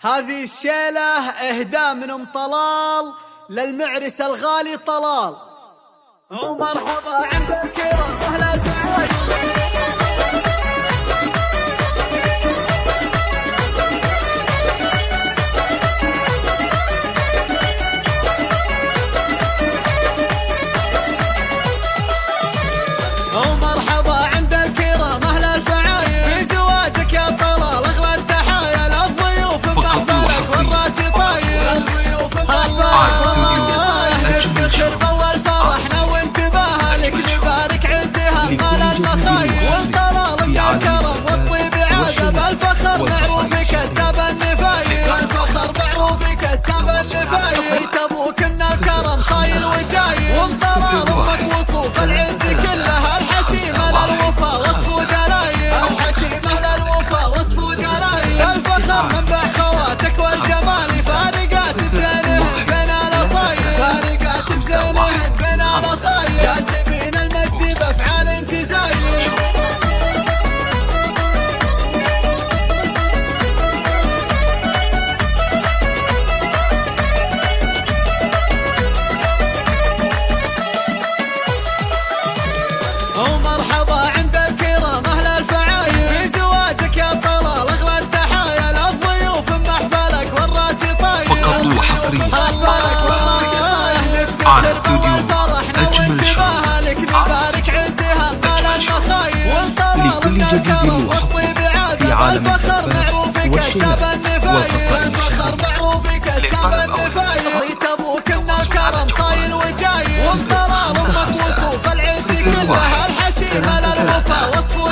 هذه الشيلة إهداء من أم طلال للمعرس الغالي طلال. ومرحبا عند الكرام أهلا وسهلا. ومرحبا عند الكرام أهل الفعايل في زواجك يا طلال، أغلى التحايا للضيوف بمحفلك والراس طاير. نفتخر بأول فرحنا وانتباه لك، نبارك عندها مال المخايل. والطلال من الكرم والطيب عادة بالفخر معروف كسب النفايل، الفخر معروف كسب النفايل. بيت أبوك إن الكرم خايل وجايل، ومطلال أمك وصوف العز كلها الحشيمة للوفا وصف دلايل، الحشيمة للوفا وصف دلايل. الفخر منبع خواتك والجمال، فارقات بزينهن بين الأصايل، فارقات بزينهن بين الأصايل. جاذبين المجد بأفعال جزايل. ومرحبا عند الكرام أهل الفعايل في زواجك يا طلال، أغلى التحايا للضيوف بمحفلك والراس طاير. فقط وحصريا على استوديو أجمل شهر نبارك عندها مال المخايل. لكل جديد وحصري في عالم الزفات والشيلات والقصائد الفخر معروف كسب النفايل. بيت أبوك إن الكرم خايل وجايل، ومطلال أمك وصوف العز كلها الحشيمة للوفا وصف